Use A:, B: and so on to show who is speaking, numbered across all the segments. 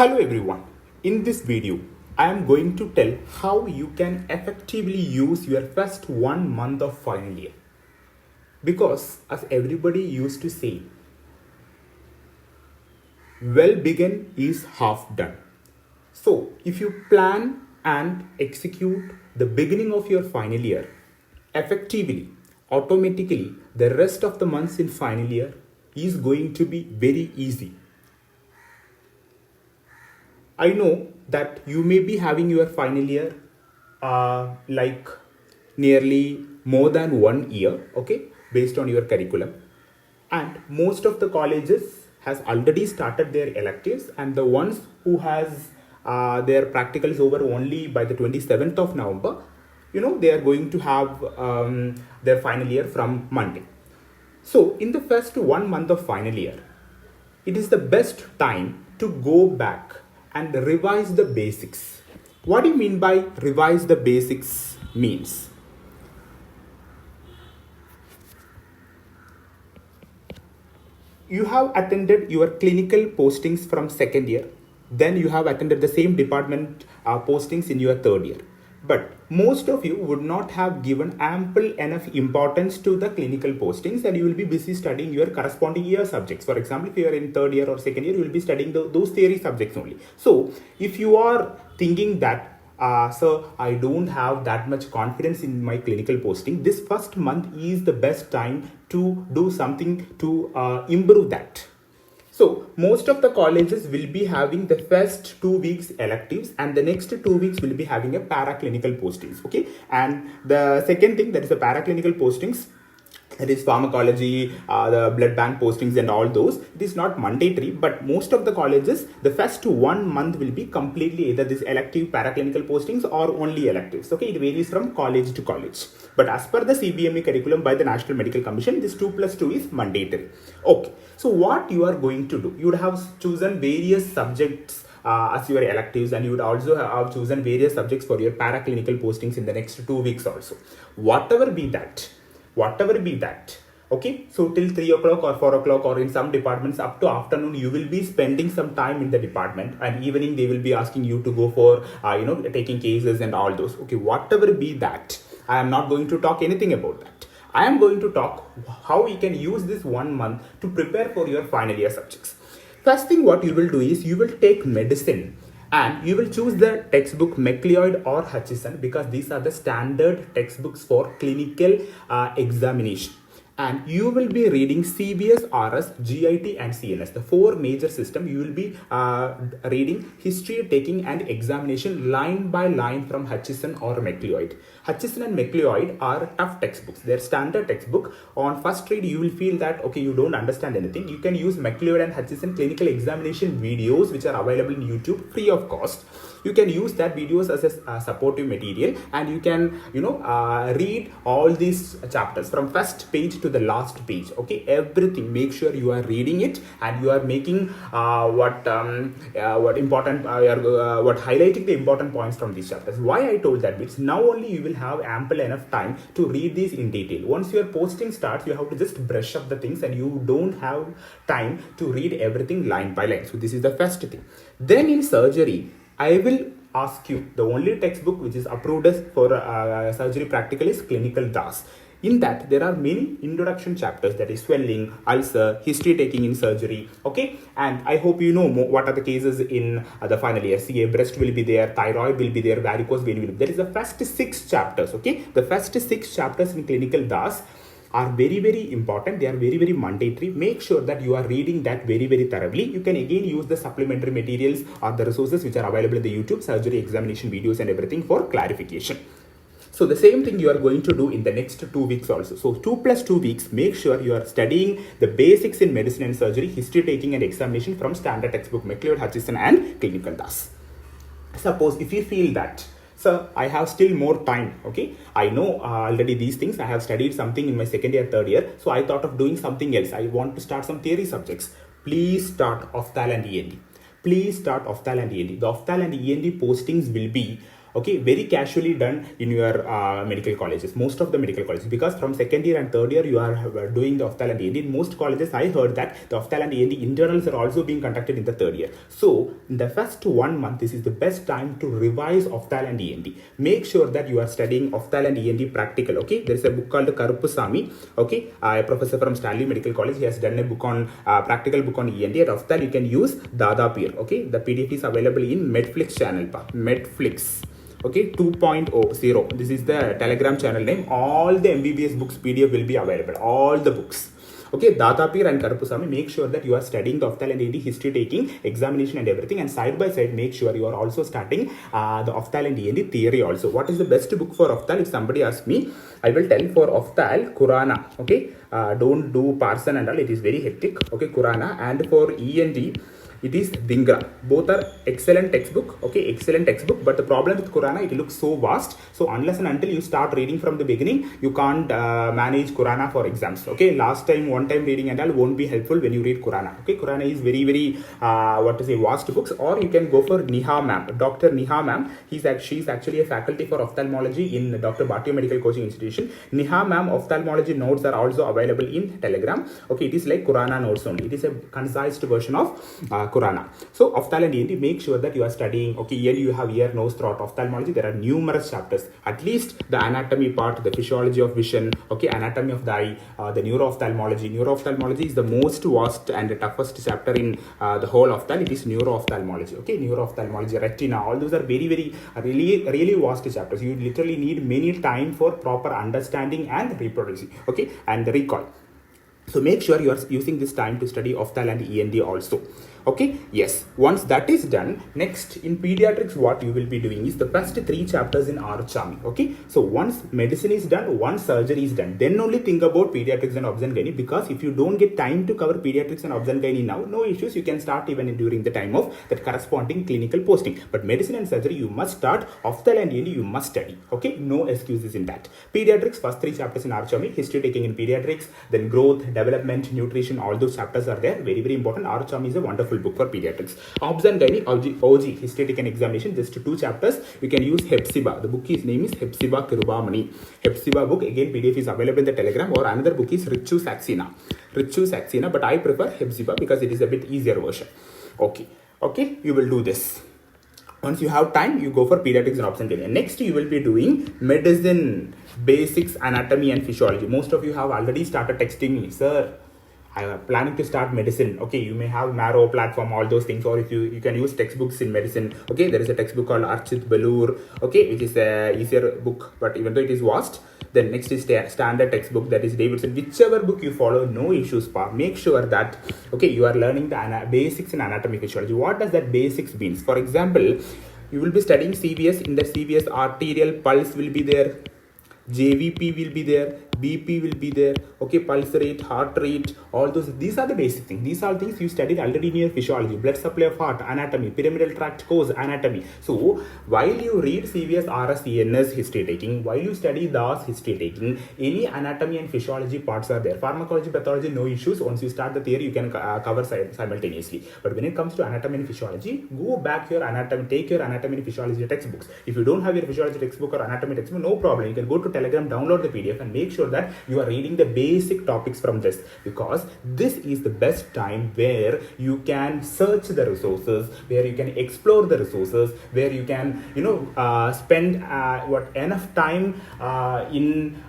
A: Hello everyone. In this video, I am going to tell how you can effectively use your first 1 month of final year. Because as everybody used to say, well begun is half done. So if you plan and execute the beginning of your final year effectively, automatically the rest of the months in final year is going to be very easy. I know that you may be having your final year like nearly more than 1 year, okay, based on your curriculum. And most of the colleges has already started their electives, and the ones who has their practicals over only by the 27th of November, they are going to have their final year from Monday. So in the first 1 month of final year, it is the best time to go back and revise the basics. What do you mean by revise the basics means? You have attended your clinical postings from second year, then you have attended the same department postings in your third year. But most of you would not have given ample enough importance to the clinical postings, and you will be busy studying your corresponding year subjects. For example, if you are in third year or second year, you will be studying those theory subjects only. So if you are thinking that, sir, I don't have that much confidence in my clinical posting, this first month is the best time to do something to improve that. So most of the colleges will be having the first 2 weeks electives, and the next 2 weeks will be having a paraclinical postings. Okay, and the second thing, that is the paraclinical postings, that is pharmacology, the blood bank postings and all those. It is not mandatory, but most of the colleges, the first 1 month will be completely either this elective paraclinical postings or only electives. Okay, it varies from college to college. But as per the CBME curriculum by the National Medical Commission, this 2+2 is mandatory. Okay, so what you are going to do? You would have chosen various subjects as your electives, and you would also have chosen various subjects for your paraclinical postings in the next 2 weeks also. Whatever be that, okay, so till 3 o'clock or 4 o'clock, or in some departments up to afternoon, you will be spending some time in the department, and evening they will be asking you to go for taking cases and all those. Okay, whatever be that, I am not going to talk anything about that. I am going to talk how you can use this 1 month to prepare for your final year subjects. First thing what you will do is you will take medicine, and you will choose the textbook McLeod or Hutchison, because these are the standard textbooks for clinical examination. And you will be reading CBS, RS, GIT and CNS, the four major systems. You will be reading history, taking and examination line by line from Hutchison or McLeod. Hutchison and McLeod are tough textbooks. They're standard textbook. On first read, you will feel that, okay, you don't understand anything. You can use McLeod and Hutchison clinical examination videos, which are available in YouTube free of cost. You can use that videos as a supportive material, and you can read all these chapters from first page to the last page. Okay, everything, make sure you are reading it, and you are making what highlighting the important points from these chapters. Why I told that bits, now only you will have ample enough time to read these in detail. Once your posting starts, you have to just brush up the things, and you don't have time to read everything line by line. So this is the first thing. Then in surgery, I will ask you, the only textbook which is approved for surgery practical is Clinical DAS. In that, there are many introduction chapters, that is swelling, ulcer, history taking in surgery. Okay, and I hope you know what are the cases in the final year. CA, breast will be there, thyroid will be there, varicose vein will be there. There is the first 6 chapters. Okay, the first 6 chapters in Clinical DAS are very, very important. They are very, very mandatory. Make sure that you are reading that very, very thoroughly. You can again use the supplementary materials or the resources which are available in the YouTube surgery examination videos and everything for clarification. So the same thing you are going to do in the next 2 weeks also. So 2+2 weeks, make sure you are studying the basics in medicine and surgery, history taking and examination from standard textbook McLeod, Hutchison and Clinical DAS. Suppose if you feel that, sir, I have still more time. Okay, I know already these things. I have studied something in my second year, third year. So I thought of doing something else. I want to start some theory subjects. Please start Ophthal and ENT. Please start Ophthal and ENT. The Ophthal and ENT postings will be Okay, very casually done in your medical colleges, most of the medical colleges, because from second year and third year you are doing the Ophthal and ENT. In most colleges I heard that the Ophthal and ENT internals are also being conducted in the third year. So in the first 1 month, this is the best time to revise Ophthal and ENT. Make sure that you are studying Ophthal and ENT practical. Okay, there is a book called Karupusamy. Okay, a professor from Stanley Medical College, he has done a book on practical book on ENT. At Ophthal you can use Dada Peer. Okay, the PDF is available in Medflix channel. Medflix. Okay, 2.0. This is the Telegram channel name. All the MBBS books PDF will be available. All the books. Okay, Datapir and Karupusamy, make sure that you are studying the Ophthal and ENT history taking, examination and everything, and side by side make sure you are also starting the Ophthal and ENT theory also. What is the best book for Ophthal? If somebody asks me, I will tell for Ophthal, Kurana. Okay, don't do Parson and all, it is very hectic. Okay, Kurana. And for ENT, it is Dhingra. Both are excellent textbook. Okay, excellent textbook. But the problem with Kurana, it looks so vast. So unless and until you start reading from the beginning, you can't manage Kurana for exams. Okay, one time reading and all won't be helpful when you read Kurana. Okay, Kurana is very vast books. Or you can go for Neha ma'am, Dr. Neha ma'am. She's actually a faculty for ophthalmology in Dr. Bhatia Medical Coaching Institution. Neha ma'am ophthalmology notes are also available in Telegram. Okay, it is like Kurana notes only. It is a concised version of Kurana. So Ophthal and ENT, make sure that you are studying. Okay, here you have ear, nose, throat, ophthalmology. There are numerous chapters. At least the anatomy part, the physiology of vision. Okay, anatomy of the eye, the neuro-ophthalmology. Neuro-ophthalmology is the most vast and the toughest chapter in the whole Ophthal. It is neuro-ophthalmology. Okay, neuro-ophthalmology, retina. All those are really vast chapters. You literally need many time for proper understanding and reproducing. Okay, and the recall. So make sure you are using this time to study Ophthal and ENT also. Okay, yes, once that is done, next in pediatrics what you will be doing is the first 3 chapters in Archami. Okay, so once medicine is done, once surgery is done, then only think about pediatrics and obs and gynae, because if you don't get time to cover pediatrics and obs and gynae now, no issues, you can start even during the time of that corresponding clinical posting. But medicine and surgery you must start, Ophthal and ENT you must study. Okay, no excuses in that. Pediatrics, first 3 chapters in Archami, history taking in pediatrics, then growth, development, nutrition, all those chapters are there. Very important. Archami is a wonderful book for pediatrics. Obs and gynae, OG, history taken examination, just 2 chapters. You can use Hepzibah. The book name is Hepzibah Kirubamani. Hepzibah book, again PDF is available in the Telegram, or another book is Ritu Saxena, but I prefer Hepzibah because it is a bit easier version. Okay, you will do this. Once you have time, you go for pediatrics and obs and gynae. Next, you will be doing medicine, basics, anatomy and physiology. Most of you have already started texting me, sir, I am planning to start medicine. Okay, you may have Marrow platform, all those things, or if you can use textbooks in medicine. Okay, there is a textbook called Archit Belur, okay, which is a easier book, but even though it is vast. Then next is standard textbook, that is Davidson. Whichever book you follow, no issues. Make sure that okay, you are learning the basics in anatomy physiology. What does that basics means? For example, you will be studying CVS. In the CVS, arterial pulse will be there, JVP will be there, BP will be there, okay, pulse rate, heart rate, all those, these are the basic things. These are things you studied already in your physiology, blood supply of heart, anatomy, pyramidal tract cause, anatomy. So while you read CVS, RS, ENS history taking, while you study DAS history taking, any anatomy and physiology parts are there. Pharmacology, pathology, no issues. Once you start the theory, you can cover simultaneously. But when it comes to anatomy and physiology, go back your anatomy, take your anatomy and physiology textbooks. If you don't have your physiology textbook or anatomy textbook, no problem. You can go to Telegram, download the PDF and make sure that you are reading the basic topics from this, because this is the best time where you can search the resources, where you can explore the resources, where you can spend enough time in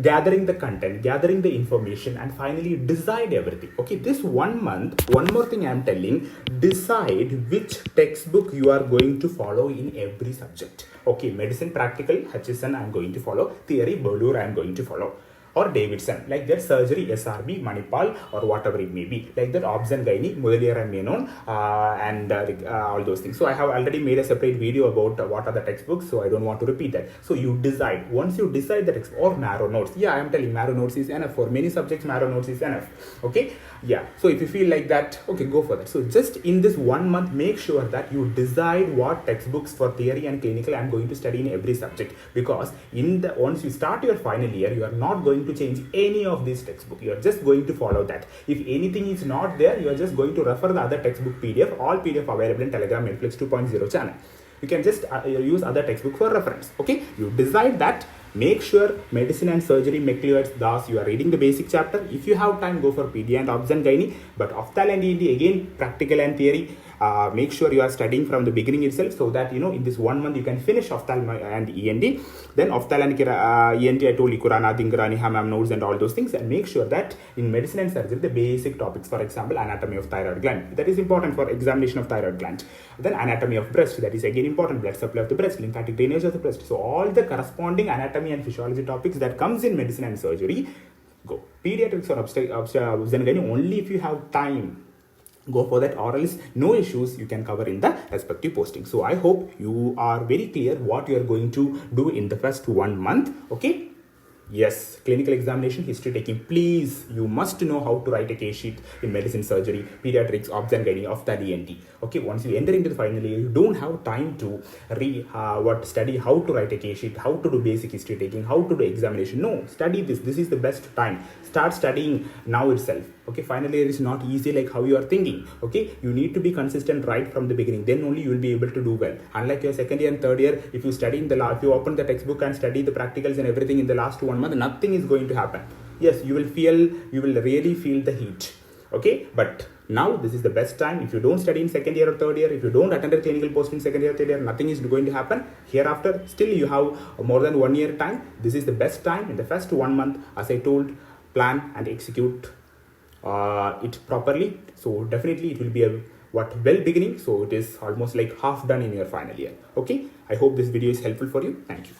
A: gathering the content, gathering the information, and finally decide everything. Okay, this 1 month, one more thing I am telling, decide which textbook you are going to follow in every subject. Okay, medicine practical, Hutchison I am going to follow, theory, Belur I am going to follow, or Davidson, like that surgery, SRB, Manipal, or whatever it may be, like that obs and gynae, Mudaliar and Menon, and all those things. So I have already made a separate video about what are the textbooks, so I don't want to repeat that. So you decide. Once you decide the textbook, or Marrow notes, yeah, I am telling Marrow notes is enough. For many subjects, Marrow notes is enough. Okay, yeah, so if you feel like that, okay, go for that. So just in this 1 month, make sure that you decide what textbooks for theory and clinical I am going to study in every subject, because once you start your final year, you are not going to change any of these textbook. You are just going to follow that. If anything is not there, you are just going to refer the other textbook PDF. All PDF available in Telegram Netflix 2.0 channel. You can just use other textbook for reference. Okay, you decide that. Make sure medicine and surgery, McLeod's Das, you are reading the basic chapter. If you have time, go for PD and Obs and Gynae. But Ophthal and ENT, again, practical and theory. Make sure you are studying from the beginning itself, so that in this 1 month you can finish Ophthal and ENT. Then Ophthal and ENT, I told you Kurana, Dingrani, Hammam nodes and all those things. And make sure that in medicine and surgery, the basic topics, for example, anatomy of thyroid gland, that is important for examination of thyroid gland. Then anatomy of breast, that is again important, blood supply of the breast, lymphatic drainage of the breast. So all the corresponding anatomy and physiology topics that comes in medicine and surgery, go. Pediatrics or obs and gynae, only if you have time, go for that, or else no issues, you can cover in the respective posting. So I hope you are very clear what you are going to do in the first 1 month. Okay. Yes, clinical examination, history taking. Please, you must know how to write a case sheet in medicine, surgery, pediatrics, obs and gynae, of the ENT. Okay, once you enter into the final year, you don't have time to study how to write a case sheet, how to do basic history taking, how to do examination. No, study this. This is the best time. Start studying now itself. Okay, final year is not easy like how you are thinking. Okay, you need to be consistent right from the beginning. Then only you will be able to do well. Unlike your second year and third year, if you study if you open the textbook and study the practicals and everything in the last 1 month, nothing is going to happen. Yes, you will really feel the heat. Okay, but now this is the best time. If you don't study in second year or third year, if you don't attend a clinical post in second year, third year, nothing is going to happen. Hereafter, still you have more than 1 year time. This is the best time. In the first 1 month, as I told, plan and execute it properly. So definitely it will be a well beginning. So it is almost like half done in your final year. Okay, I hope this video is helpful for you. Thank you.